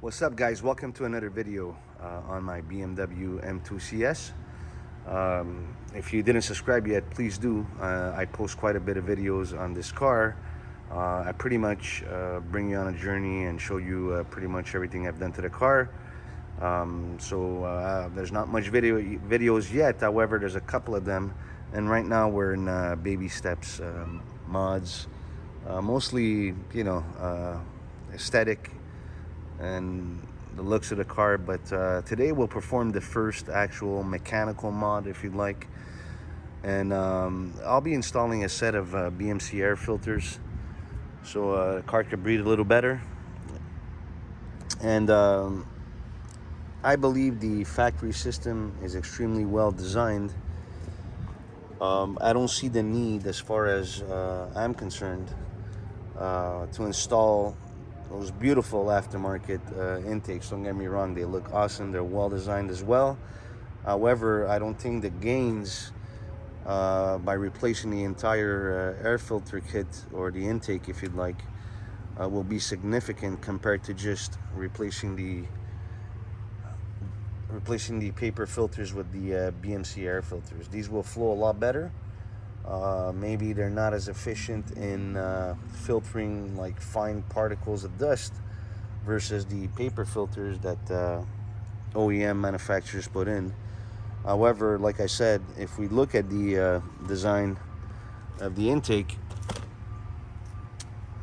What's up, guys? Welcome to another video on my BMW M2 CS. If you didn't subscribe yet, please do. I post quite a bit of videos on this car. I pretty much bring you on a journey and show you pretty much everything I've done to the car. There's not much videos yet. However, there's a couple of them, and right now we're in baby steps, mods, mostly aesthetic and the looks of the car. But today we'll perform the first actual mechanical mod, if you'd like. And I'll be installing a set of BMC air filters so the car could breathe a little better. And I believe the factory system is extremely well designed. I don't see the need, as far as I'm concerned, to install those beautiful aftermarket intakes. Don't get me wrong, they look awesome, they're well designed as well. However, I don't think the gains by replacing the entire air filter kit, or the intake if you'd like, will be significant compared to just replacing the paper filters with the BMC air filters. These will flow a lot better. Maybe they're not as efficient in filtering like fine particles of dust versus the paper filters that OEM manufacturers put in. However, like I said, if we look at the design of the intake,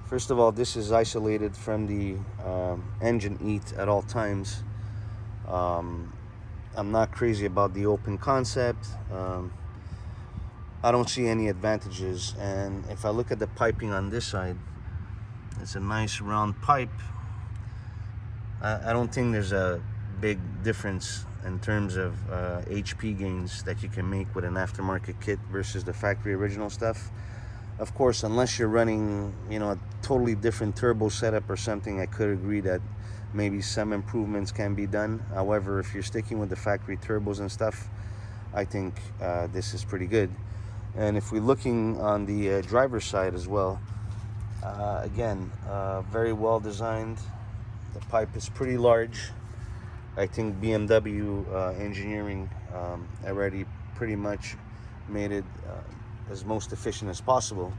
first of all, this is isolated from the engine heat at all times. I'm not crazy about the open concept. I don't see any advantages. And if I look at the piping on this side, it's a nice round pipe. I don't think there's a big difference in terms of HP gains that you can make with an aftermarket kit versus the factory original stuff. Of course, unless you're running, a totally different turbo setup or something, I could agree that maybe some improvements can be done. However, if you're sticking with the factory turbos and stuff, I think this is pretty good. And if we're looking on the driver's side as well, again, very well designed. The pipe is pretty large. I think BMW engineering already pretty much made it as most efficient as possible.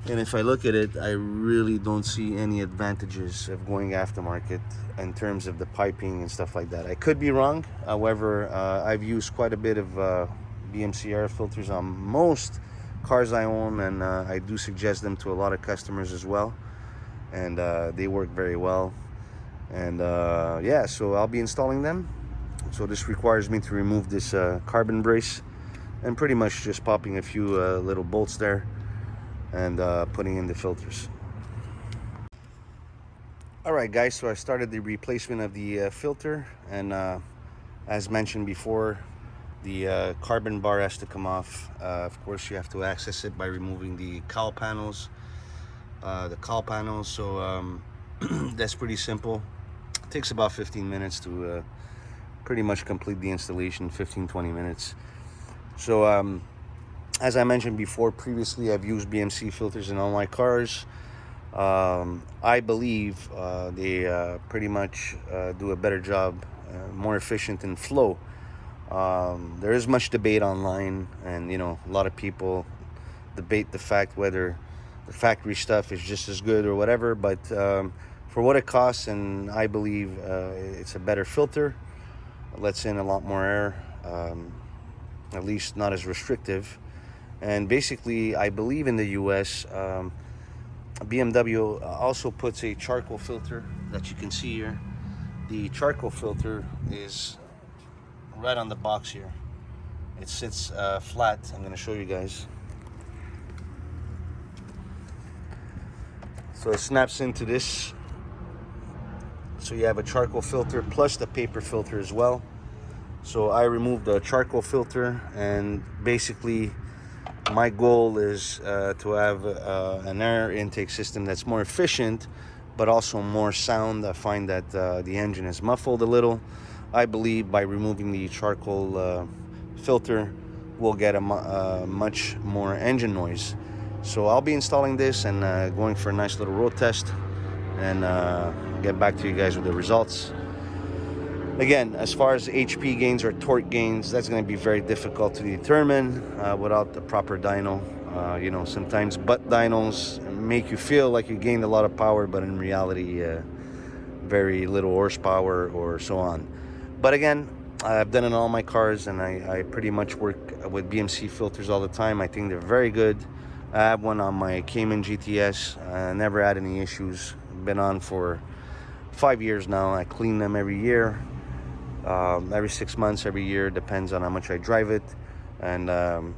And if I look at it, I really don't see any advantages of going aftermarket in terms of the piping and stuff like that. I could be wrong. However, I've used quite a bit of BMC air filters on most cars I own, and I do suggest them to a lot of customers as well. And they work very well. And yeah, so I'll be installing them. So this requires me to remove this carbon brace and pretty much just popping a few little bolts there and putting in the filters. Alright guys, so I started the replacement of the filter, and as mentioned before, the carbon bar has to come off. Of course, you have to access it by removing the cowl panels. So that's pretty simple. It takes about 15 minutes to pretty much complete the installation, 15-20 minutes. So as I mentioned before, previously I've used BMC filters in all my cars. I believe they pretty much do a better job, more efficient in flow. There is much debate online, and a lot of people debate the fact whether the factory stuff is just as good or whatever, but for what it costs, and I believe it's a better filter, it lets in a lot more air, at least not as restrictive. And basically, I believe in the US, BMW also puts a charcoal filter that you can see here. The charcoal filter is right on the box here. It sits flat. I'm going to show you guys. So it snaps into this. So you have a charcoal filter plus the paper filter as well. So I removed the charcoal filter, and basically my goal is to have an air intake system that's more efficient but also more sound. I find that the engine is muffled a little. I believe by removing the charcoal filter, we'll get a much more engine noise. So I'll be installing this and going for a nice little road test. and get back to you guys with the results. Again, as far as HP gains or torque gains, that's going to be very difficult to determine without the proper dyno. You know, sometimes butt dynos make you feel like you gained a lot of power, but in reality, very little horsepower or so on. But again, I've done it on all my cars, and I pretty much work with BMC filters all the time. I think they're very good. I have one on my Cayman GTS. I never had any issues. Been on for 5 years now. I clean them every year. Every 6 months, every year, depends on how much I drive it, and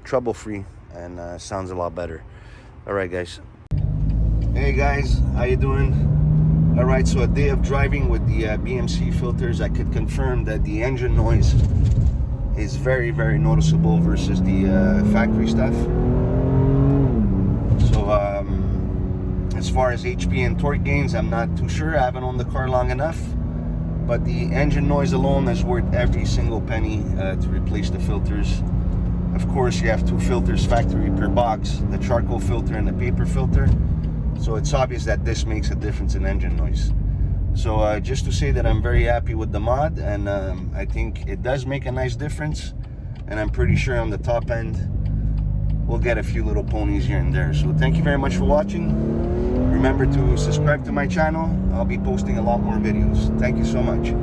trouble free, and sounds a lot better. All right, guys. Hey guys, how you doing? All right, so a day of driving with the BMC filters, I could confirm that the engine noise is very, very noticeable versus the factory stuff. So as far as HP and torque gains, I'm not too sure. I haven't owned the car long enough. But the engine noise alone is worth every single penny to replace the filters. Of course, you have 2 filters factory per box, the charcoal filter and the paper filter. So it's obvious that this makes a difference in engine noise. So just to say that I'm very happy with the mod, and I think it does make a nice difference. And I'm pretty sure on the top end, we'll get a few little ponies here and there. So thank you very much for watching. Remember to subscribe to my channel. I'll be posting a lot more videos. Thank you so much.